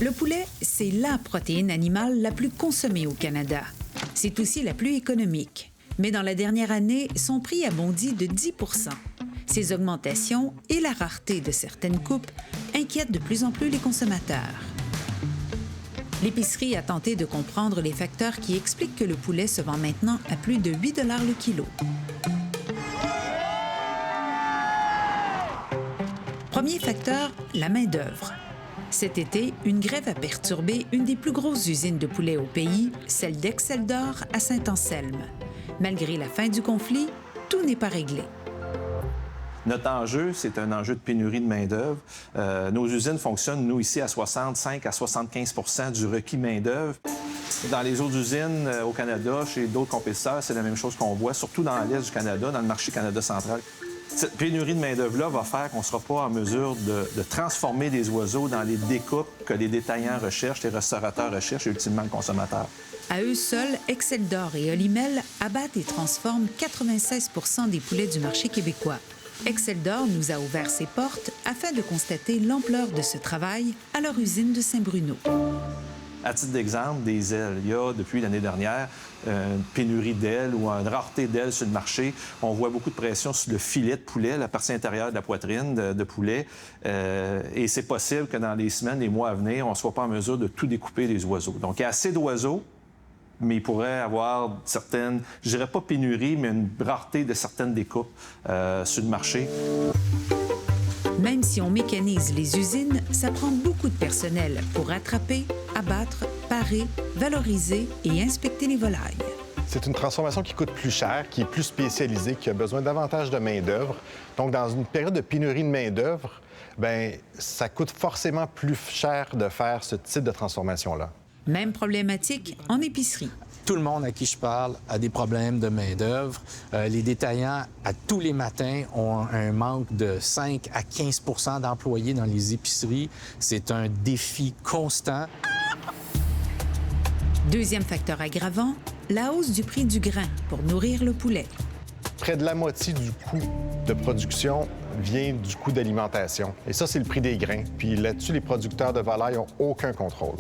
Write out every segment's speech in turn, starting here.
Le poulet, c'est la protéine animale la plus consommée au Canada. C'est aussi la plus économique. Mais dans la dernière année, son prix a bondi de 10 %. Ces augmentations et la rareté de certaines coupes inquiètent de plus en plus les consommateurs. L'épicerie a tenté de comprendre les facteurs qui expliquent que le poulet se vend maintenant à plus de 8 $ le kilo. Premier facteur, la main-d'œuvre. Cet été, une grève a perturbé une des plus grosses usines de poulet au pays, celle d'Exceldor à Saint-Anselme. Malgré la fin du conflit, tout n'est pas réglé. Notre enjeu, c'est un enjeu de pénurie de main-d'œuvre. Nos usines fonctionnent, nous, ici, à 65 à 75 % du requis main-d'œuvre. Dans les autres usines au Canada, chez d'autres compétiteurs, c'est la même chose qu'on voit, surtout dans l'est du Canada, dans le marché Canada central. Cette pénurie de main-d'œuvre-là va faire qu'on ne sera pas en mesure de transformer des oiseaux dans les découpes que les détaillants recherchent, les restaurateurs recherchent et ultimement le consommateur. À eux seuls, Exceldor et Olimel abattent et transforment 96 % des poulets du marché québécois. Exceldor nous a ouvert ses portes afin de constater l'ampleur de ce travail à leur usine de Saint-Bruno. À titre d'exemple, des ailes. Il y a, depuis l'année dernière, une pénurie d'ailes ou une rareté d'ailes sur le marché. On voit beaucoup de pression sur le filet de poulet, la partie intérieure de la poitrine de poulet. Et c'est possible que dans les semaines, les mois à venir, on ne soit pas en mesure de tout découper les oiseaux. Donc, il y a assez d'oiseaux, mais il pourrait avoir certaines, je dirais pas pénurie, mais une rareté de certaines découpes sur le marché. Même si on mécanise les usines, ça prend beaucoup de personnel pour attraper, abattre, parer, valoriser et inspecter les volailles. C'est une transformation qui coûte plus cher, qui est plus spécialisée, qui a besoin davantage de main-d'œuvre. Donc, dans une période de pénurie de main-d'œuvre, bien, ça coûte forcément plus cher de faire ce type de transformation-là. Même problématique en épicerie. Tout le monde à qui je parle a des problèmes de main-d'œuvre. Les détaillants, à tous les matins, ont un manque de 5 à 15 % d'employés dans les épiceries. C'est un défi constant. Deuxième facteur aggravant, la hausse du prix du grain pour nourrir le poulet. Près de la moitié du coût de production vient du coût d'alimentation. Et ça, c'est le prix des grains. Puis là-dessus, les producteurs de volailles n'ont aucun contrôle.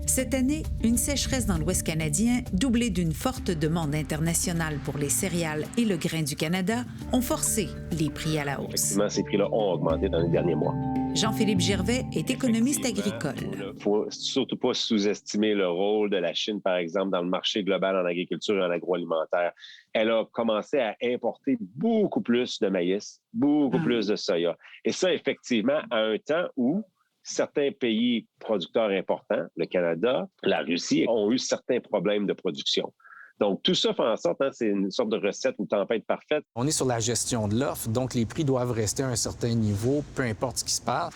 Cette année, une sécheresse dans l'Ouest canadien, doublée d'une forte demande internationale pour les céréales et le grain du Canada, ont forcé les prix à la hausse. Effectivement, ces prix-là ont augmenté dans les derniers mois. Jean-Philippe Gervais est économiste agricole. Il ne faut surtout pas sous-estimer le rôle de la Chine, par exemple, dans le marché global en agriculture et en agroalimentaire. Elle a commencé à importer beaucoup plus de maïs, beaucoup plus de soya. Et ça, effectivement, à un temps où certains pays producteurs importants, le Canada, la Russie, ont eu certains problèmes de production. Donc, tout ça fait en sorte, c'est une sorte de recette ou tempête parfaite. On est sur la gestion de l'offre, donc les prix doivent rester à un certain niveau, peu importe ce qui se passe.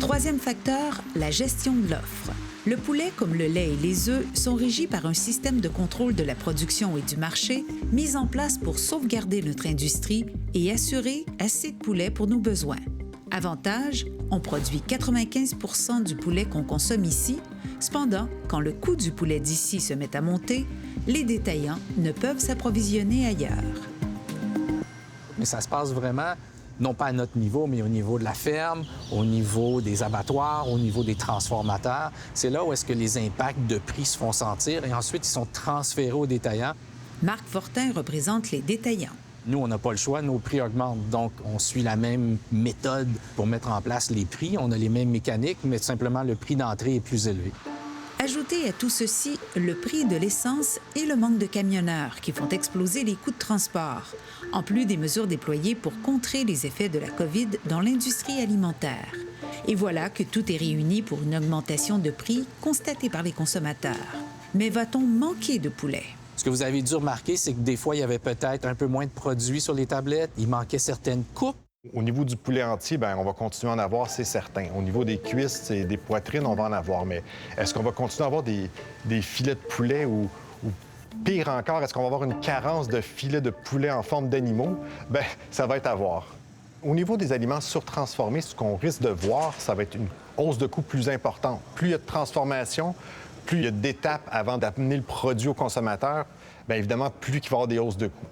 Troisième facteur, la gestion de l'offre. Le poulet, comme le lait et les œufs, sont régis par un système de contrôle de la production et du marché mis en place pour sauvegarder notre industrie et assurer assez de poulet pour nos besoins. Avantage, on produit 95 % du poulet qu'on consomme ici. Cependant, quand le coût du poulet d'ici se met à monter, les détaillants ne peuvent s'approvisionner ailleurs. Mais ça se passe vraiment, non pas à notre niveau, mais au niveau de la ferme, au niveau des abattoirs, au niveau des transformateurs. C'est là où est-ce que les impacts de prix se font sentir et ensuite ils sont transférés aux détaillants. Marc Fortin représente les détaillants. Nous, on n'a pas le choix, nos prix augmentent. Donc, on suit la même méthode pour mettre en place les prix. On a les mêmes mécaniques, mais simplement le prix d'entrée est plus élevé. Ajoutez à tout ceci le prix de l'essence et le manque de camionneurs qui font exploser les coûts de transport, en plus des mesures déployées pour contrer les effets de la COVID dans l'industrie alimentaire. Et voilà que tout est réuni pour une augmentation de prix constatée par les consommateurs. Mais va-t-on manquer de poulet? Ce que vous avez dû remarquer, c'est que des fois, il y avait peut-être un peu moins de produits sur les tablettes. Il manquait certaines coupes. Au niveau du poulet entier, bien, on va continuer à en avoir, c'est certain. Au niveau des cuisses et des poitrines, on va en avoir. Mais est-ce qu'on va continuer à avoir des filets de poulet ou pire encore, est-ce qu'on va avoir une carence de filets de poulet en forme d'animaux? Bien, ça va être à voir. Au niveau des aliments surtransformés, ce qu'on risque de voir, ça va être une hausse de coût plus importante. Plus il y a de transformation, plus il y a d'étapes avant d'amener le produit au consommateur, bien évidemment, plus il va y avoir des hausses de coûts.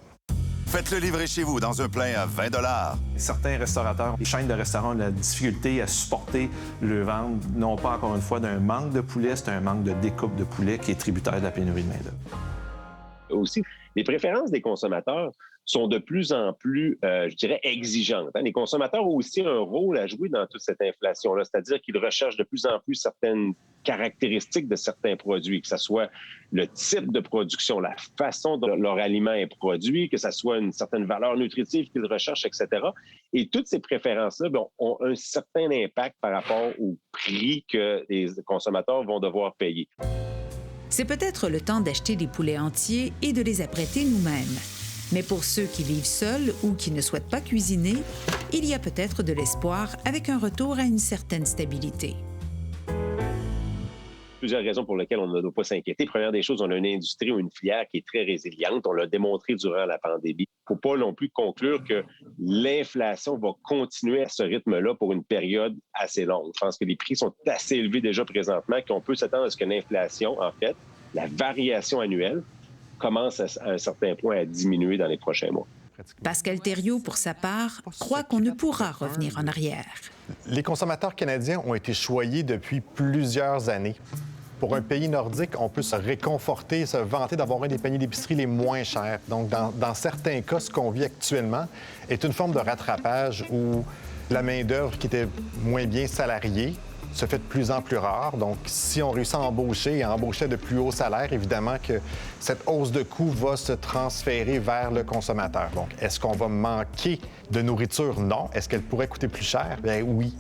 Faites-le livrer chez vous dans un plein à 20 $. Certains restaurateurs, les chaînes de restaurants ont la difficulté à supporter le vente, non pas encore une fois d'un manque de poulet, c'est un manque de découpe de poulet qui est tributaire de la pénurie de main-d'œuvre. Aussi, les préférences des consommateurs sont de plus en plus, je dirais, exigeantes. Les consommateurs ont aussi un rôle à jouer dans toute cette inflation-là, c'est-à-dire qu'ils recherchent de plus en plus certaines caractéristiques de certains produits, que ce soit le type de production, la façon dont leur aliment est produit, que ce soit une certaine valeur nutritive qu'ils recherchent, etc. Et toutes ces préférences-là ont un certain impact par rapport au prix que les consommateurs vont devoir payer. C'est peut-être le temps d'acheter des poulets entiers et de les apprêter nous-mêmes. Mais pour ceux qui vivent seuls ou qui ne souhaitent pas cuisiner, il y a peut-être de l'espoir avec un retour à une certaine stabilité. Plusieurs raisons pour lesquelles on ne doit pas s'inquiéter. Première des choses, on a une industrie ou une filière qui est très résiliente. On l'a démontré durant la pandémie. Il ne faut pas non plus conclure que l'inflation va continuer à ce rythme-là pour une période assez longue. Je pense que les prix sont assez élevés déjà présentement qu'on peut s'attendre à ce que l'inflation, en fait, la variation annuelle, commence à un certain point à diminuer dans les prochains mois. Pascal Thériault, pour sa part, croit qu'on ne pourra revenir en arrière. Les consommateurs canadiens ont été choyés depuis plusieurs années. Pour un pays nordique, on peut se réconforter, se vanter d'avoir un des paniers d'épicerie les moins chers. Donc, dans certains cas, ce qu'on vit actuellement est une forme de rattrapage où la main-d'œuvre qui était moins bien salariée se fait de plus en plus rare. Donc, si on réussit à embaucher et à embaucher de plus hauts salaires, évidemment que cette hausse de coût va se transférer vers le consommateur. Donc, est-ce qu'on va manquer de nourriture? Non. Est-ce qu'elle pourrait coûter plus cher? Bien oui.